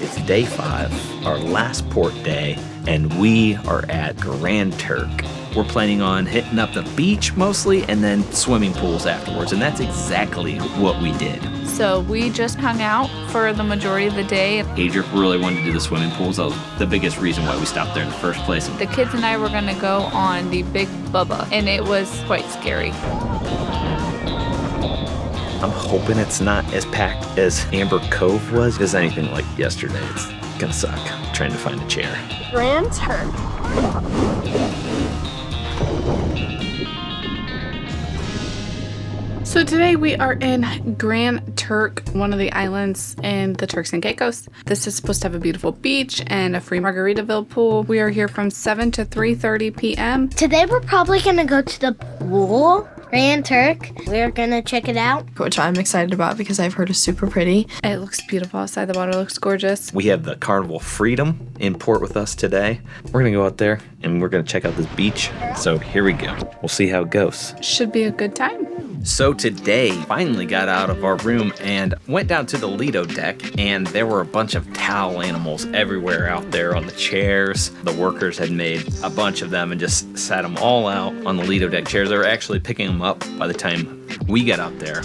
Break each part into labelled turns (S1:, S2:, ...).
S1: It's day 5, our last port day, and we are at Grand Turk. We're planning on hitting up the beach mostly and then swimming pools afterwards, and that's exactly what we did.
S2: So we just hung out for the majority of the day.
S1: Adric really wanted to do the swimming pools. That was the biggest reason why we stopped there in the first place.
S2: The kids and I were going to go on the Big Bubba, and it was quite scary.
S1: I'm hoping it's not as packed as Amber Cove was. If it's anything like yesterday, it's gonna suck trying to find a chair.
S3: Grand Turk.
S4: So today we are in Grand Turk, one of the islands in the Turks and Caicos. This is supposed to have a beautiful beach and a free Margaritaville pool. We are here from 7 to 3:30 p.m.
S3: Today we're probably gonna go to the pool. Grand Turk. We're gonna check it out.
S5: Which I'm excited about because I've heard is super pretty.
S4: It looks beautiful outside. The water looks gorgeous.
S1: We have the Carnival Freedom in port with us today. We're gonna go out there and we're gonna check out this beach. So here we go. We'll see how it goes.
S4: Should be a good time.
S1: So today, finally got out of our room and went down to the Lido deck, and there were a bunch of towel animals everywhere out there on the chairs. The workers had made a bunch of them and just sat them all out on the Lido deck chairs. They were actually picking them up by the time we got out there.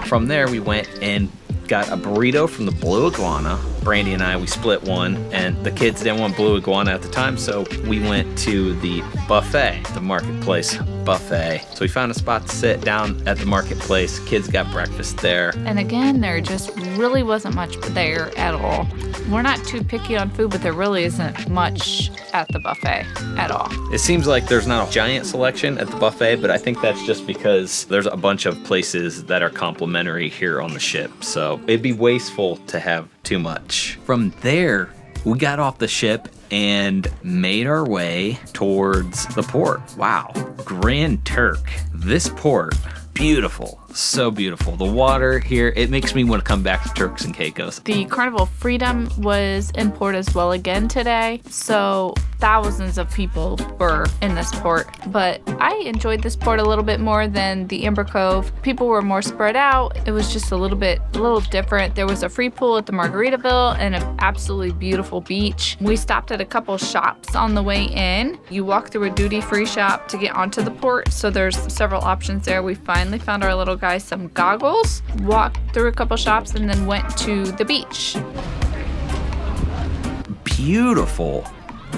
S1: From there, we went and got a burrito from the Blue Iguana. Brandy and I, we split one, and the kids didn't want Blue Iguana at the time, so we went to the buffet, the marketplace buffet. So we found a spot to sit down at the marketplace. Kids got breakfast there.
S2: And again, there just really wasn't much there at all. We're not too picky on food, but there really isn't much at the buffet at all.
S1: It seems like there's not a giant selection at the buffet, but I think that's just because there's a bunch of places that are complimentary here on the ship. So it'd be wasteful to have too much. From there, we got off the ship and made our way towards the port. Wow, Grand Turk. This port, beautiful, so beautiful. The water here, it makes me want to come back to Turks and Caicos.
S2: The Carnival Freedom was in port as well again today, so thousands of people were in this port. But I enjoyed this port a little bit more than the Amber Cove. People were more spread out. It was just a little different. There was a free pool at the Margaritaville and an absolutely beautiful beach. We stopped at a couple shops on the way in. You walk through a duty-free shop to get onto the port, so there's several options there. We finally found our little guy some goggles, walked through a couple shops, and then went to the beach.
S1: Beautiful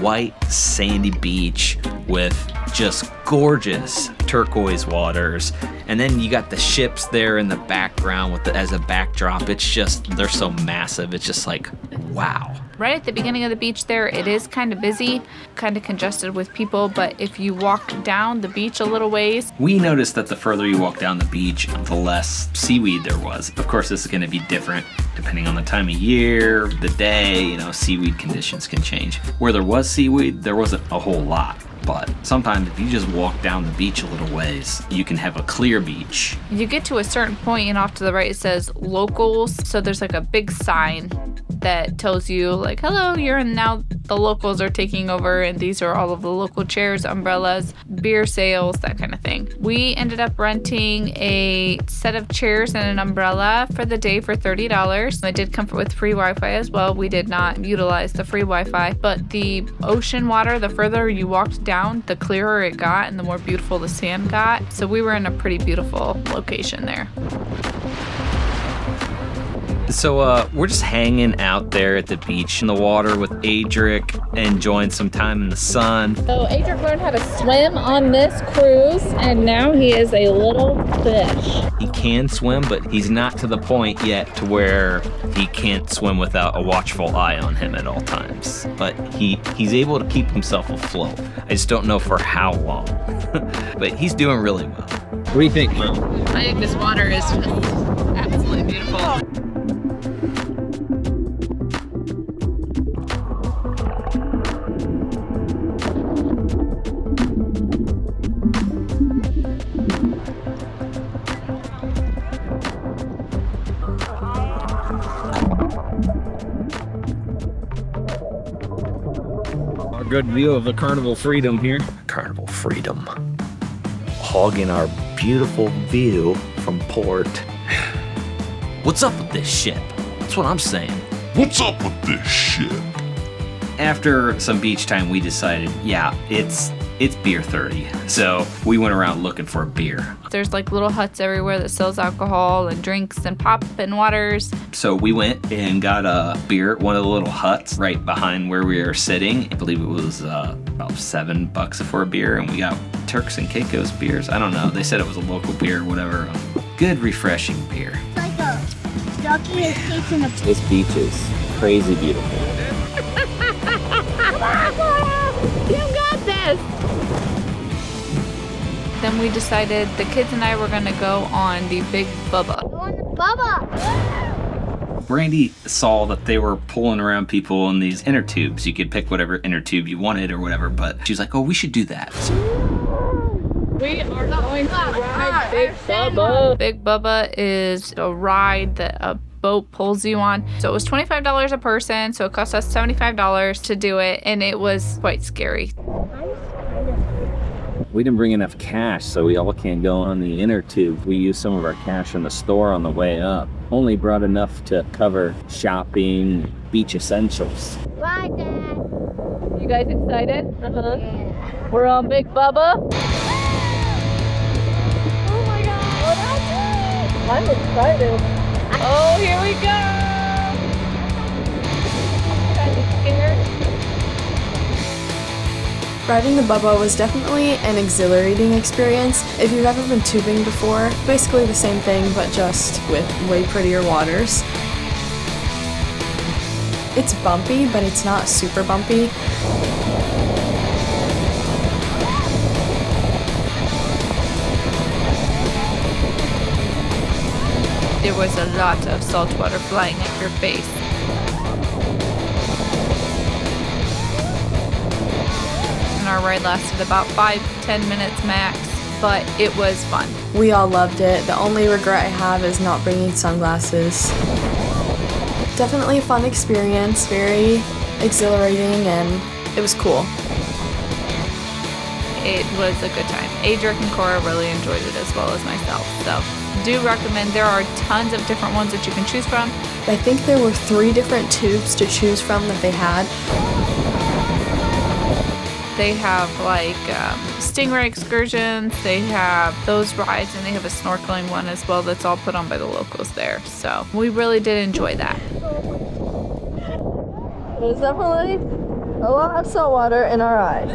S1: white sandy beach with just gorgeous turquoise waters, and then you got the ships there in the background as a backdrop. It's just, they're so massive. It's just like, wow.
S2: Right at the beginning of the beach there, it is kind of busy, kind of congested with people, but if you walk down the beach a little ways.
S1: We noticed that the further you walk down the beach, the less seaweed there was. Of course, this is going to be different depending on the time of year, the day, seaweed conditions can change. Where there was seaweed, there wasn't a whole lot. But sometimes if you just walk down the beach a little ways, you can have a clear beach.
S2: You get to a certain point and off to the right it says locals. So there's like a big sign that tells you like, hello, you're in now. The locals are taking over, and these are all of the local chairs, umbrellas, beer sales, that kind of thing. We ended up renting a set of chairs and an umbrella for the day for $30. It did come with free Wi-Fi as well. We did not utilize the free Wi-Fi, but the ocean water, the further you walked down, the clearer it got and the more beautiful the sand got. So we were in a pretty beautiful location there.
S1: So we're just hanging out there at the beach in the water with Adric, enjoying some time in the sun.
S2: So Adric learned how to swim on this cruise, and now he is a little fish.
S1: He can swim, but he's not to the point yet to where he can't swim without a watchful eye on him at all times. But he's able to keep himself afloat. I just don't know for how long. But he's doing really well. What do you think, Mom?
S2: I think this water is absolutely beautiful.
S1: Good view of the Carnival Freedom here. Carnival Freedom. Hogging our beautiful view from port. What's up with this ship? That's what I'm saying.
S6: What's up with this shit?
S1: After some beach time, we decided, yeah, it's beer 30. So we went around looking for a beer.
S2: There's like little huts everywhere that sells alcohol and drinks and pop and waters.
S1: So we went and got a beer at one of the little huts right behind where we were sitting. I believe it was about $7 for a beer, and we got Turks and Caicos beers. I don't know. They said it was a local beer or whatever. Good, refreshing beer.
S3: It's like a ducky escaping a
S1: This beach is crazy beautiful.
S2: You got this! Then we decided the kids and I were gonna go on the Big Bubba.
S3: Bubba!
S1: Brandy saw that they were pulling around people in these inner tubes. You could pick whatever inner tube you wanted or whatever, but she was like, oh, we should do that.
S2: We are going to ride Big Bubba. Big Bubba is a ride that a boat pulls you on. So it was $25 a person, so it cost us $75 to do it, and it was quite scary.
S1: We didn't bring enough cash, so we all can't go on the inner tube. We used some of our cash in the store on the way up. Only brought enough to cover shopping, beach essentials.
S3: Bye, Dad.
S2: You guys excited? Uh-huh. We're on Big Bubba.
S3: Oh my God.
S2: I'm excited. Oh, here we go. Kind of scared.
S5: Riding the Bubba was definitely an exhilarating experience. If you've ever been tubing before, basically the same thing, but just with way prettier waters. It's bumpy, but it's not super bumpy.
S2: There was a lot of salt water flying at your face. And our ride lasted about 5-10 minutes max, but it was fun.
S5: We all loved it. The only regret I have is not bringing sunglasses. Definitely a fun experience, very exhilarating, and it was cool.
S2: It was a good time. Adric and Cora really enjoyed it as well as myself. So do recommend. There are tons of different ones that you can choose from.
S5: I think there were 3 different tubes to choose from that they had.
S2: They have like stingray excursions. They have those rides, and they have a snorkeling one as well that's all put on by the locals there. So we really did enjoy that.
S7: There's definitely a lot of salt water in our eyes.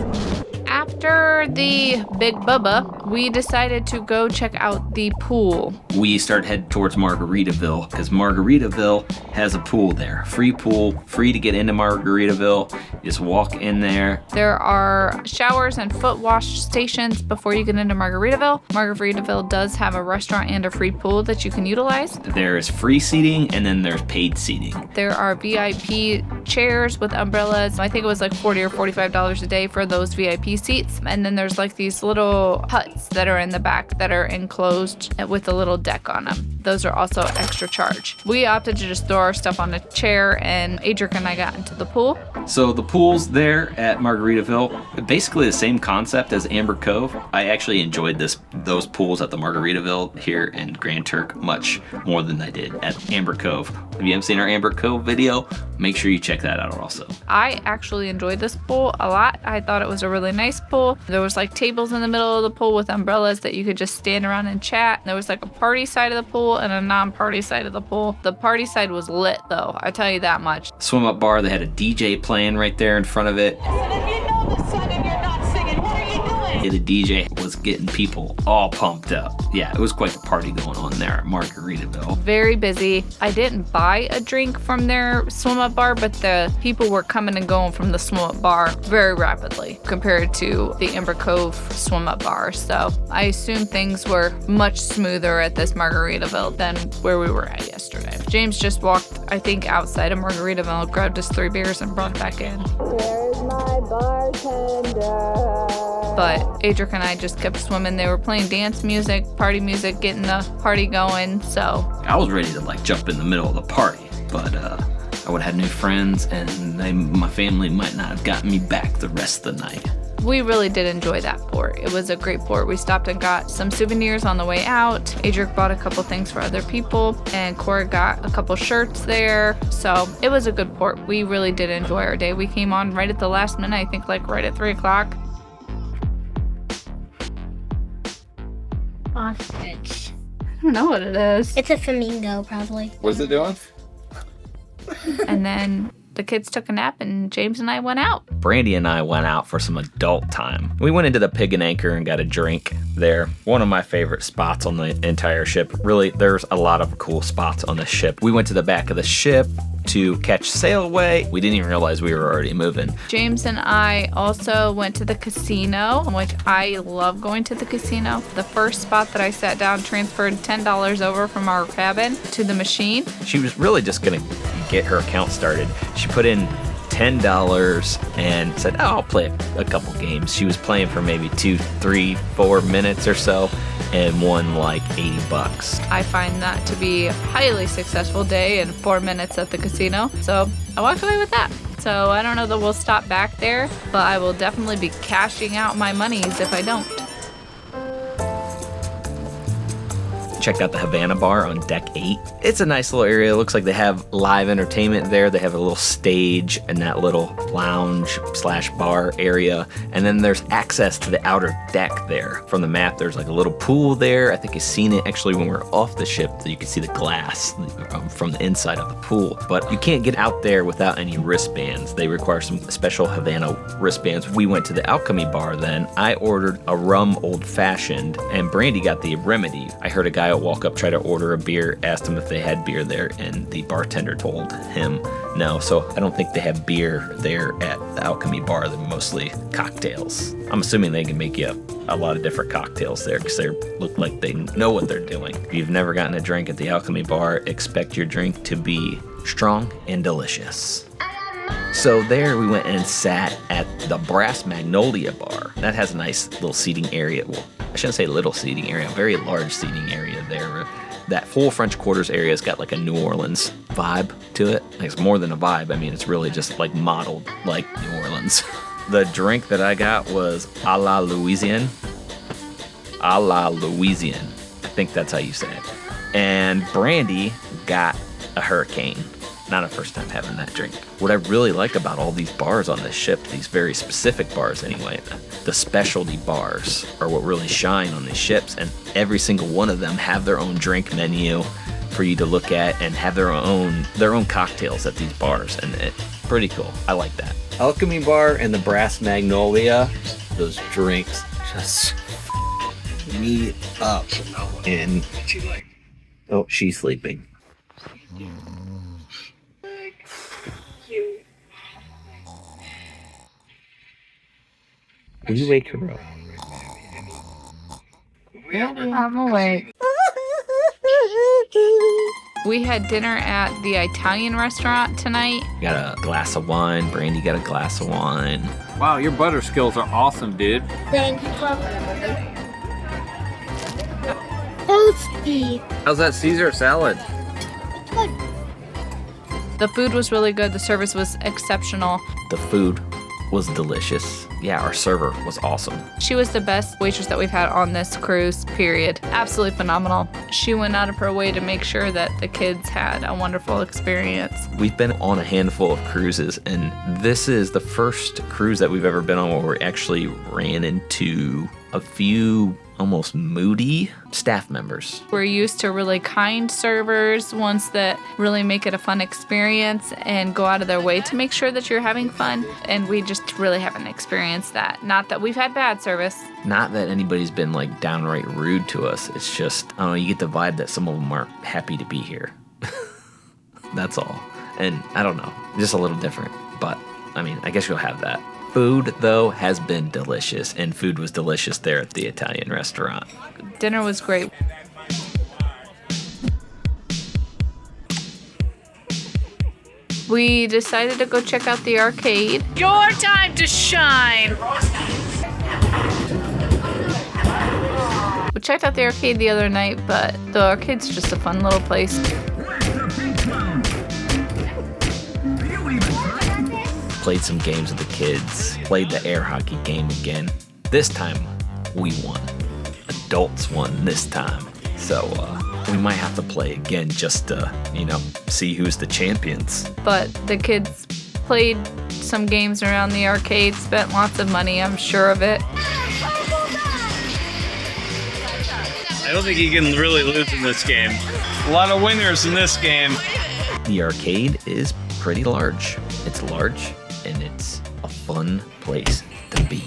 S2: After the Big Bubba, we decided to go check out the pool.
S1: We started heading towards Margaritaville because Margaritaville has a pool there. Free pool, free to get into Margaritaville. Just walk in there.
S2: There are showers and foot wash stations before you get into Margaritaville. Margaritaville does have a restaurant and a free pool that you can utilize.
S1: There's free seating and then there's paid seating.
S2: There are VIP chairs with umbrellas. I think it was like $40 or $45 a day for those VIP seats. And then there's like these little huts that are in the back that are enclosed with a little deck on them. Those are also extra charge. We opted to just throw our stuff on a chair, and Adric and I got into the pool.
S1: So the pool's there at Margaritaville. Basically the same concept as Amber Cove. I actually enjoyed those pools at the Margaritaville here in Grand Turk much more than I did at Amber Cove. If you haven't seen our Amber Cove video, make sure you check that out also.
S2: I actually enjoyed this pool a lot. I thought it was a really nice pool. There was like tables in the middle of the pool with umbrellas that you could just stand around and chat. There was like a party side of the pool and a non-party side of the pool. The party side was lit though, I tell you that much.
S1: Swim up bar, they had a DJ playing right there in front of it. The DJ was getting people all pumped up. Yeah, it was quite a party going on there at Margaritaville.
S2: Very busy. I didn't buy a drink from their swim up bar, but the people were coming and going from the swim up bar very rapidly compared to the Amber Cove swim up bar. So I assume things were much smoother at this Margaritaville than where we were at yesterday. James just walked, I think, outside of Margaritaville, grabbed us 3 beers and brought it back in.
S7: Where's my bartender?
S2: But Adric and I just kept swimming. They were playing dance music, party music, getting the party going, so.
S1: I was ready to like jump in the middle of the party, but I would have had new friends and my family might not have gotten me back the rest of the night.
S2: We really did enjoy that port. It was a great port. We stopped and got some souvenirs on the way out. Adric bought a couple things for other people, and Cora got a couple shirts there. So it was a good port. We really did enjoy our day. We came on right at the last minute, I think like right at 3 o'clock.
S3: Ostrich.
S2: I don't know what it is.
S3: It's a flamingo, probably.
S1: What's it doing?
S2: And then the kids took a nap and James and I went out.
S1: Brandy and I went out for some adult time. We went into the Pig and Anchor and got a drink there. One of my favorite spots on the entire ship. Really, there's a lot of cool spots on the ship. We went to the back of the ship to catch sail away. We didn't even realize we were already moving.
S2: James and I also went to the casino, which I love going to the casino. The first spot that I sat down transferred $10 over from our cabin to the machine.
S1: She was really just gonna get her account started. She put in $10 and said, oh, I'll play a couple games. She was playing for maybe 2, 3, 4 minutes or so and won like $80.
S2: I find that to be a highly successful day in 4 minutes at the casino. So I walked away with that. So I don't know that we'll stop back there, but I will definitely be cashing out my monies if I don't.
S1: Checked out the Havana Bar on deck 8. It's a nice little area. It looks like they have live entertainment there. They have a little stage and that little lounge/bar area. And then there's access to the outer deck there. From the map, there's like a little pool there. I think you've seen it actually when we're off the ship. You can see the glass from the inside of the pool. But you can't get out there without any wristbands. They require some special Havana wristbands. We went to the Alchemy Bar then. I ordered a rum old fashioned and Brandy got the remedy. I heard a guy walk up, try to order a beer, asked him if they had beer there, and the bartender told him no. So I don't think they have beer there at the Alchemy Bar. They're mostly cocktails. I'm assuming they can make you a lot of different cocktails there because they look like they know what they're doing. If you've never gotten a drink at the Alchemy Bar, expect your drink to be strong and delicious. So there we went and sat at the Brass Magnolia Bar. That has a nice little seating area. Well, I shouldn't say little seating area, a very large seating area there. That whole French Quarters area has got like a New Orleans vibe to it. It's more than a vibe. I mean, it's really just like modeled like New Orleans. The drink that I got was a la Louisiane. A la Louisiane. I think that's how you say it. And Brandy got a Hurricane. Not a first time having that drink. What I really like about all these bars on this ship, these very specific bars anyway, the specialty bars are what really shine on these ships, and every single one of them have their own drink menu for you to look at and have their own cocktails at these bars, and it's pretty cool. I like that. Alchemy Bar and the Brass Magnolia, those drinks just me up. And oh, she's sleeping. Will you wake her up?
S2: I'm awake. We had dinner at the Italian restaurant tonight.
S1: Got a glass of wine. Brandy got a glass of wine.
S6: Wow, your butter skills are awesome, dude.
S3: Thank you. Toasty.
S6: How's that Caesar salad?
S3: Good.
S2: The food was really good. The service was exceptional.
S1: The food was delicious. Yeah, our server was awesome.
S2: She was the best waitress that we've had on this cruise, period. Absolutely phenomenal. She went out of her way to make sure that the kids had a wonderful experience.
S1: We've been on a handful of cruises, and this is the first cruise that we've ever been on where we actually ran into a few almost moody staff members.
S2: We're used to really kind servers, ones that really make it a fun experience and go out of their way to make sure that you're having fun. And we just really haven't experienced that. Not that we've had bad service.
S1: Not that anybody's been like downright rude to us. It's just, I don't know, you get the vibe that some of them are happy to be here. That's all. And I don't know, just a little different. But I mean, I guess you'll have that. Food, though, has been delicious, and food was delicious there at the Italian restaurant.
S2: Dinner was great. We decided to go check out the arcade.
S8: Your time to shine!
S2: We checked out the arcade the other night, but the arcade's just a fun little place.
S1: played some games with the kids, played the air hockey game again. This time, we won. Adults won this time. So, we might have to play again just to, see who's the champions.
S2: But the kids played some games around the arcade, spent lots of money, I'm sure of it.
S9: I don't think you can really lose in this game. A lot of winners in this game.
S1: The arcade is pretty large. It's large, and it's a fun place to be.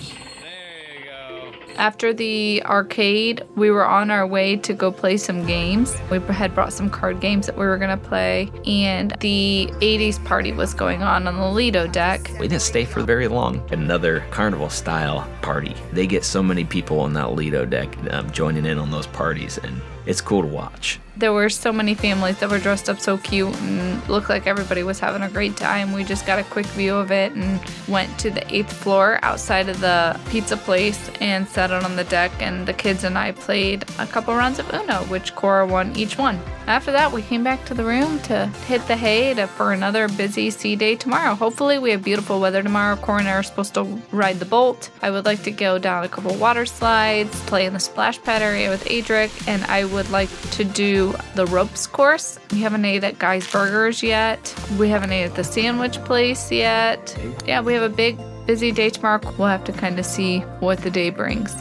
S2: After the arcade, we were on our way to go play some games. We had brought some card games that we were going to play, and the 80s party was going on the Lido deck.
S1: We didn't stay for very long. Another carnival-style party. They get so many people on that Lido deck joining in on those parties, and it's cool to watch.
S2: There were so many families that were dressed up so cute and looked like everybody was having a great time. We just got a quick view of it and went to the 8th floor outside of the pizza place and sat out on the deck, and the kids and I played a couple rounds of Uno, which Cora won each one. After that, we came back to the room to hit the hay for another busy sea day tomorrow. Hopefully we have beautiful weather tomorrow. Cora and I are supposed to ride the boat. I would like to go down a couple water slides, play in the splash pad area with Adric, and I would like to do the ropes course. We haven't ate at Guy's Burgers yet. We haven't ate at the sandwich place yet. Yeah, we have a big, busy day tomorrow. We'll have to kind of see what the day brings.